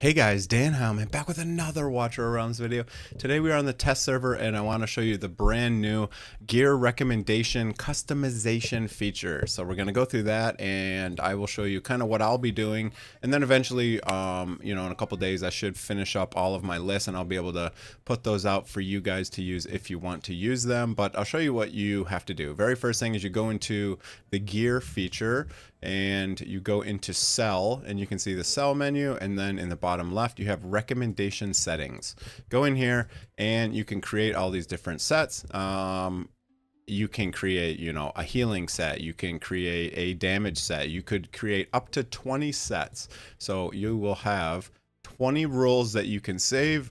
Hey guys, Dan Howman back with another Watcher Realms video. Today we are on the test server and I want to show you the brand new gear recommendation customization feature. So we're going to go through that and I will show you kind of what I'll be doing, and then eventually in a couple days I should finish up all of my lists and I'll be able to put those out for you guys to use if you want to use them. But I'll show you what you have to do. Very first thing is you go into the gear feature and you go into sell, and you can see the sell menu, and then in the bottom left you have recommendation settings. Go in here and you can create all these different sets. You can create, a healing set, you can create a damage set, you could create up to 20 sets. So you will have 20 rules that you can save.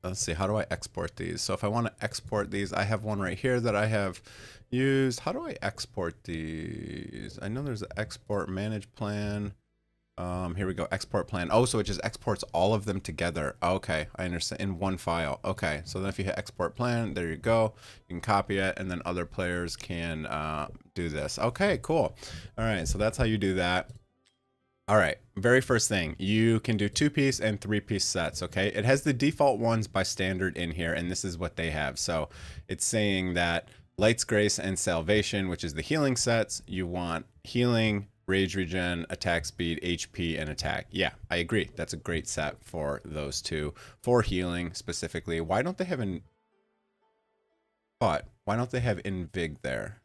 Let's see, how do I export these? So if I want to export these, I have one right here that I have used. How do I export these? I know there's an export manage plan. Here we go, export plan. Oh, so it just exports all of them together. Okay, I understand, in one file. Okay, so then if you hit export plan, there you go. You can copy it and then other players can do this. Okay, cool. All right, so that's how you do that. All right, very first thing, you can do 2-piece and 3-piece sets, okay? It has the default ones by standard in here, and this is what they have. So it's saying that Light's Grace and Salvation, which is the healing sets, you want healing, rage regen, attack speed, HP, and attack. Yeah, I agree. That's a great set for those two. For healing specifically, why don't they have why don't they have Invig there?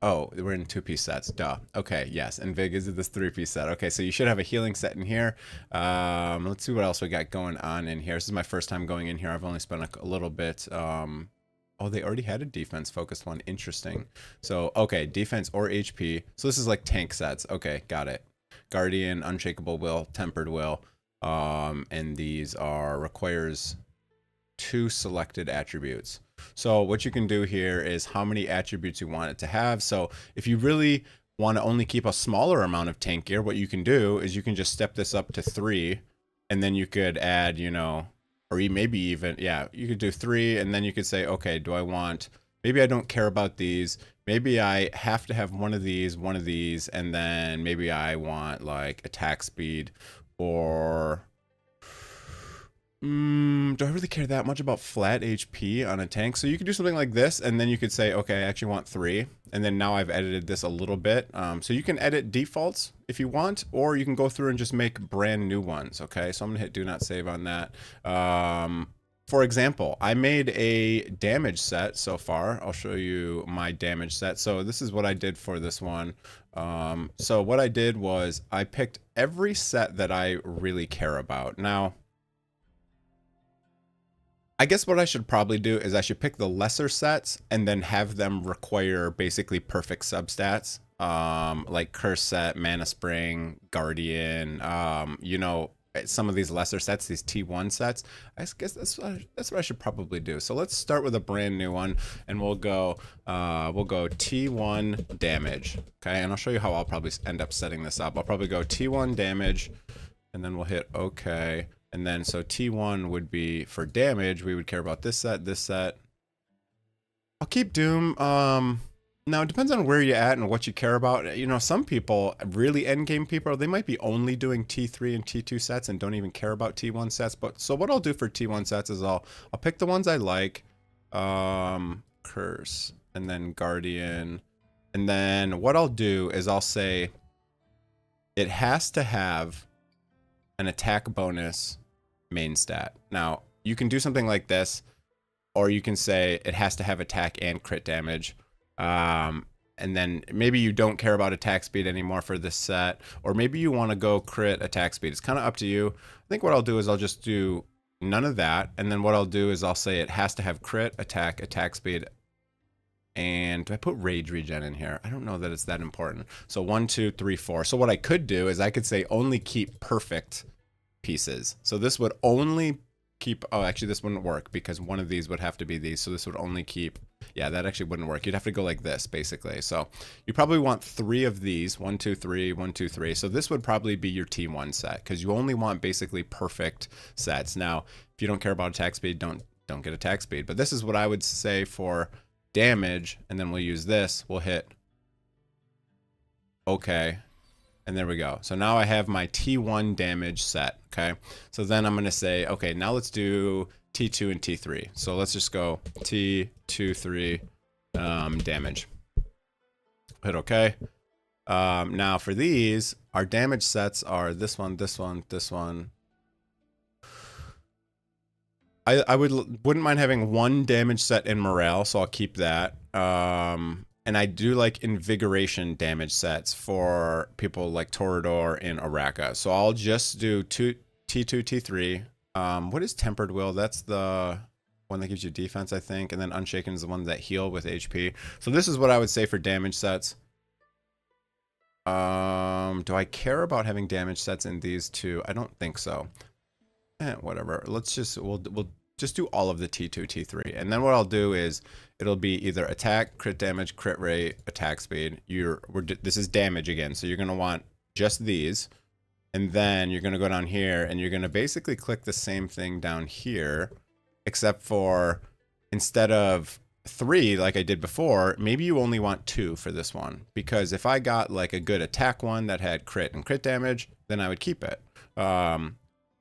Oh, we're in 2-piece sets. Duh. Okay, yes. And Vig is this 3-piece set. Okay, so you should have a healing set in here. Let's see what else we got going on in here. This is my first time going in here. I've only spent a little bit. Oh, they already had a defense focused one. Interesting. So, okay, defense or HP. So this is like tank sets. Okay, got it. Guardian, Unshakable Will, Tempered Will. And these requires 2 selected attributes. So what you can do here is how many attributes you want it to have. So if you really want to only keep a smaller amount of tank gear, what you can do is you can just step this up to 3, and then you could add, or maybe even, yeah, you could do 3, and then you could say, okay, do I want, maybe I don't care about these. Maybe I have to have one of these, and then maybe I want like attack speed or... do I really care that much about flat HP on a tank? So you could do something like this, and then you could say, okay, I actually want 3. And then now I've edited this a little bit. So you can edit defaults if you want, or you can go through and just make brand new ones, okay? So I'm gonna hit do not save on that. For example, I made a damage set so far. I'll show you my damage set. So this is what I did for this one. So what I did was I picked every set that I really care about. Now, I guess what I should probably do is I should pick the lesser sets and then have them require basically perfect substats, like Curse Set, Mana Spring, Guardian, some of these lesser sets, these T1 sets. I guess that's what I should probably do. So let's start with a brand new one, and we'll go T1 Damage, okay? And I'll show you how I'll probably end up setting this up. I'll probably go T1 Damage, and then we'll hit OK. And then, so T1 would be for damage. We would care about this set, this set. I'll keep Doom. Now, it depends on where you're at and what you care about. Some people, really endgame people, they might be only doing T3 and T2 sets and don't even care about T1 sets. But so what I'll do for T1 sets is I'll pick the ones I like. Curse, and then Guardian. And then what I'll do is I'll say it has to have an attack bonus main stat. Now, you can do something like this, or you can say it has to have attack and crit damage. And then maybe you don't care about attack speed anymore for this set, or maybe you want to go crit attack speed. It's kind of up to you. I think what I'll do is I'll just do none of that, and then what I'll do is I'll say it has to have crit, attack speed, and do I put rage regen in here? I don't know that it's that important. So 1, 2, 3, 4. So what I could do is I could say only keep perfect pieces. So this would only keep, oh, actually this wouldn't work because one of these would have to be these. So this would only keep, yeah, that actually wouldn't work. You'd have to go like this basically. So you probably want 3 of these, 1, 2, 3, 1, 2, 3. So this would probably be your T1 set because you only want basically perfect sets. Now, if you don't care about attack speed, don't get attack speed. But this is what I would say for damage, and then we'll use this. We'll hit okay. And there we go. So now I have my T1 damage set, okay? So then I'm gonna say, okay, now let's do T2 and T3. So let's just go T23 damage. Hit okay. Now for these, our damage sets are this one, this one, this one. I wouldn't mind having one damage set in morale, so I'll keep that. And I do like invigoration damage sets for people like Torador and Araka. So I'll just do T2, T3. What is Tempered Will? That's the one that gives you defense, I think. And then Unshaken is the one that heal with HP. So this is what I would say for damage sets. Do I care about having damage sets in these two? I don't think so. Whatever. Let's just, we'll just do all of the T2, T3. And then what I'll do is it'll be either attack, crit damage, crit rate, attack speed. This is damage again. So you're going to want just these. And then you're going to go down here and you're going to basically click the same thing down here, except for instead of 3 like I did before, maybe you only want 2 for this one. Because if I got like a good attack one that had crit and crit damage, then I would keep it.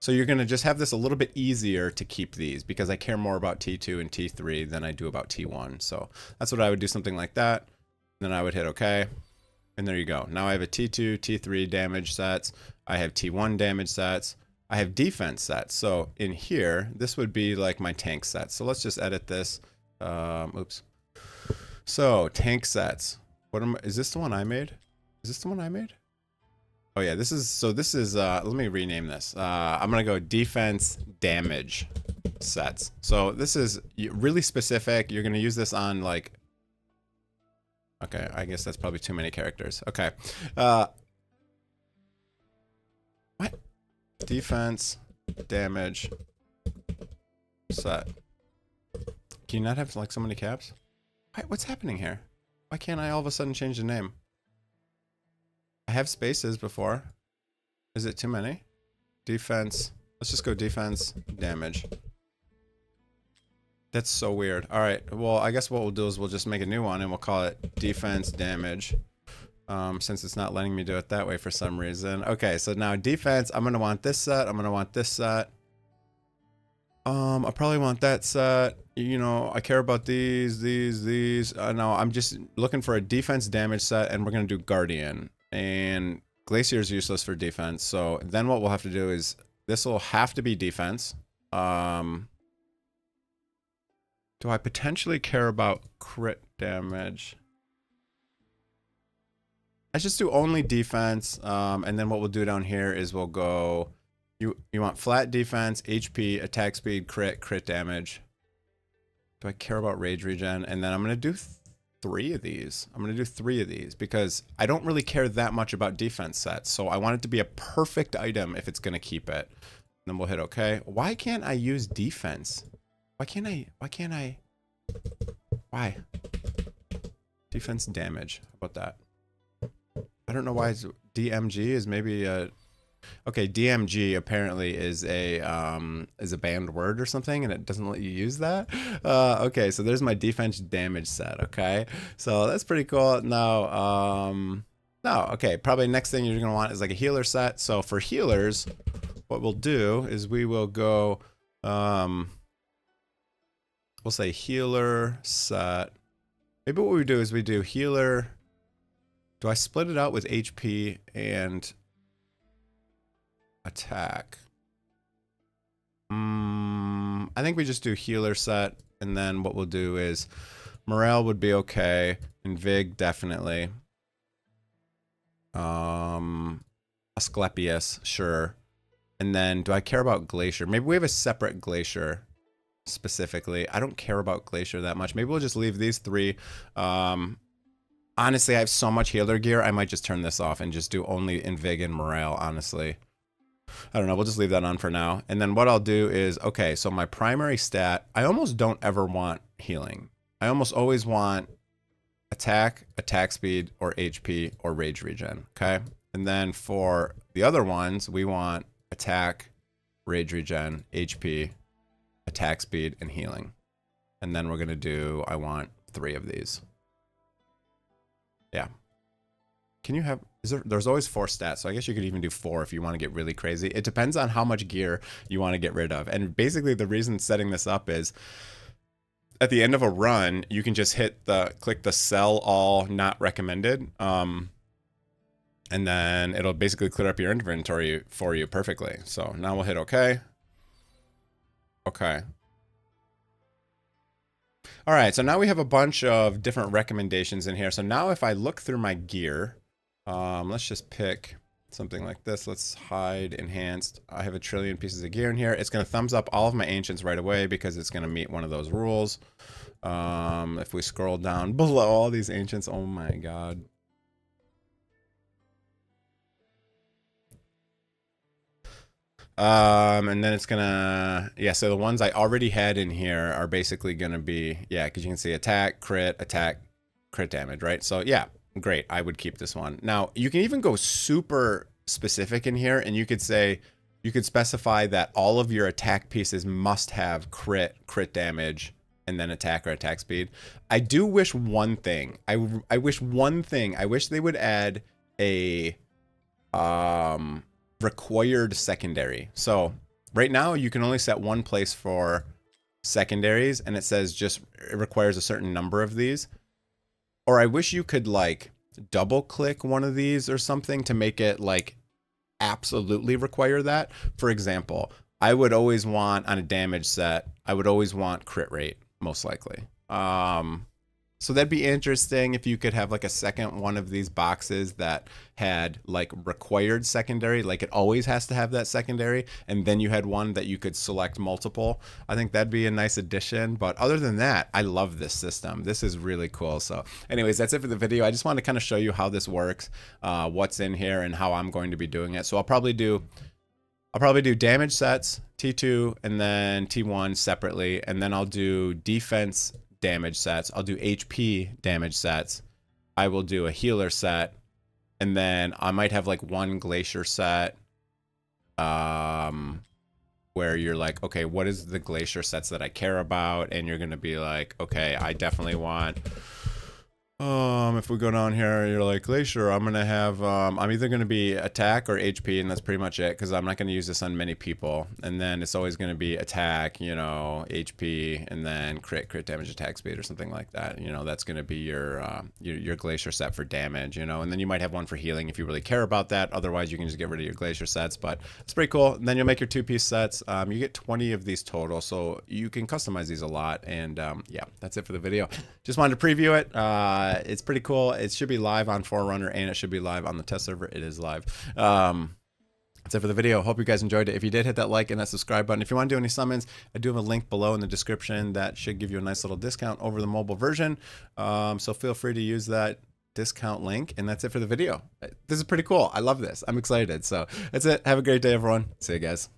So you're going to just have this a little bit easier to keep these because I care more about T2 and T3 than I do about T1. So that's what I would do, something like that. Then I would hit OK. And there you go. Now I have a T2, T3 damage sets. I have T1 damage sets. I have defense sets. So in here, this would be like my tank sets. So let's just edit this. Oops. So tank sets. Is this the one I made? Is this the one I made? Oh yeah, this is, let me rename this. I'm gonna go defense damage sets. So this is really specific. You're gonna use this on like, okay, I guess that's probably too many characters. Okay. What? Defense damage set. Can you not have like so many caps? What's happening here? Why can't I all of a sudden change the name? I have spaces before. Is it too many? Defense. Let's just go defense damage. That's so weird. All right. Well, I guess what we'll do is we'll just make a new one and we'll call it defense damage. Since it's not letting me do it that way for some reason. Okay. So now defense, I'm going to want this set. I'm going to want this set. I probably want that set. You know, I care about these. No, I'm just looking for a defense damage set and we're going to do guardian. And Glacier is useless for defense. So then what we'll have to do is this will have to be defense. Do I potentially care about crit damage? I just do only defense. And then what we'll do down here is we'll go, you want flat defense, HP, attack speed, crit damage. Do I care about rage regen? And then I'm going to do 3 of these. I'm going to do 3 of these because I don't really care that much about defense sets. So I want it to be a perfect item if it's going to keep it. And then we'll hit OK. Why can't I use defense? Why? Defense damage. How about that? I don't know why DMG is maybe a... Okay, DMG apparently is a banned word or something, and it doesn't let you use that. Okay, so there's my defense damage set. Okay, so that's pretty cool. Now, okay, probably next thing you're gonna want is like a healer set. So for healers, what we'll do is we will go, we'll say healer set. Maybe what we do is we do healer. Do I split it out with HP and attack? I think we just do healer set, and then what we'll do is morale would be okay, and Vig definitely. Asclepius, sure. And then do I care about Glacier? Maybe we have a separate Glacier specifically. I don't care about Glacier that much. Maybe we'll just leave these 3. Honestly, I have so much healer gear, I might just turn this off and just do only Invig and morale, honestly. I don't know, we'll just leave that on for now. And then what I'll do is, okay, so my primary stat, I almost don't ever want healing. I almost always want attack, attack speed, or HP, or rage regen, okay? And then for the other ones, we want attack, rage regen, HP, attack speed, and healing. And then we're gonna do, I want 3 of these. Yeah. Can you have, There's always 4 stats, so I guess you could even do 4 if you want to get really crazy. It depends on how much gear you want to get rid of. And basically the reason setting this up is at the end of a run, you can just click the sell all not recommended. And then it'll basically clear up your inventory for you perfectly. So now we'll hit OK. Okay. All right, so now we have a bunch of different recommendations in here. So now if I look through my gear, let's just pick something like this. Let's hide enhanced. I have 1 trillion pieces of gear in here. It's going to thumbs up all of my ancients right away because it's going to meet one of those rules. If we scroll down below all these ancients, oh my God. And then it's gonna, yeah, so the ones I already had in here are basically gonna be, yeah, because you can see attack, crit damage, right? So yeah, great, I would keep this one. Now, you can even go super specific in here, and you could say, you could specify that all of your attack pieces must have crit damage, and then attack or attack speed. I do wish one thing. I wish one thing. I wish they would add a, required secondary. So right now you can only set one place for secondaries, and it says just it requires a certain number of these. Or I wish you could like double click one of these or something to make it like absolutely require that. For example, I would always want on a damage set, I would always want crit rate, most likely. So that'd be interesting if you could have like a second one of these boxes that had like required secondary, like it always has to have that secondary, and then you had one that you could select multiple. I think that'd be a nice addition. But other than that, I love this system. This is really cool. So anyways, that's it for the video. I just wanted to kind of show you how this works, what's in here, and how I'm going to be doing it. So I'll probably do damage sets, T2 and then T1 separately, and then I'll do defense damage sets. I'll do HP damage sets. I will do a healer set, and then I might have like one glacier set where you're like, okay, what is the glacier sets that I care about? And you're gonna be like, okay, I definitely want if we go down here, you're like glacier, I'm gonna have I'm either gonna be attack or HP, and that's pretty much it, because I'm not gonna use this on many people. And then it's always gonna be attack, you know, HP, and then crit damage, attack speed, or something like that. You know, that's gonna be your glacier set for damage, you know. And then you might have one for healing if you really care about that. Otherwise you can just get rid of your glacier sets. But it's pretty cool. And then you'll make your 2-piece sets. You get 20 of these total, so you can customize these a lot. And yeah, that's it for the video. Just wanted to preview it. It's pretty cool. It should be live on Forerunner, and it should be live on the test server. It is live. That's it for the video. Hope you guys enjoyed it. If you did, hit that like and that subscribe button. If you want to do any summons, I do have a link below in the description that should give you a nice little discount over the mobile version. So feel free to use that discount link. And that's it for the video. This is pretty cool. I love this. I'm excited. So that's it. Have a great day, everyone. See you guys.